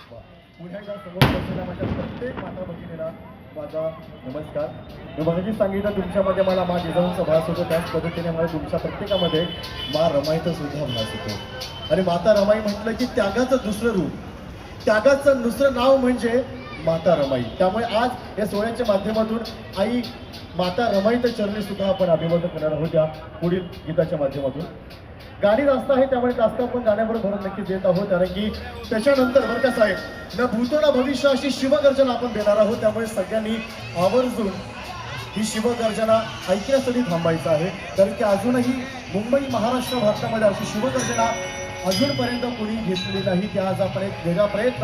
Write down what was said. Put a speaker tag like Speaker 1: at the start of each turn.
Speaker 1: पुण्याच्या समोर बसलेल्या माझ्या प्रत्येक माता भगिनीला माझा नमस्कार. मी मगाशी सांगितलं तुमच्यामध्ये मला मा जिजाऊंचा भास होतो, त्याच पद्धतीने मला तुमच्या प्रत्येकामध्ये मा रमाईचा सुद्धा भास होतो. आणि माता रमाई म्हटलं की त्यागाचं दुसरं रूप, त्यागाचं दुसरं नाव म्हणजे माता रमाई. त्यामुळे आज या सोहळ्याच्या माध्यमातून आई माता रमाईच्या चरणी सुद्धा आपण अभिवादन करणार आहोत या पुढील गीताच्या माध्यमातून. गाणी जास्त आहे त्यामुळे जास्त आपण गाण्यावर भर नक्कीच देत आहोत, कारण की त्याच्यानंतर बरं का साहेब, न भूतो ना भविष्य अशी शिवगर्जना आपण देणार आहोत. त्यामुळे सगळ्यांनी आवर्जून ही शिवगर्जना ऐकण्यासाठी थांबायचं आहे, कारण की अजूनही मुंबई महाराष्ट्र भारतामध्ये अशी शिवगर्जना अजूनपर्यंत कोणी घेतलेली नाही. की आज आपण एक वेगळा प्रयत्न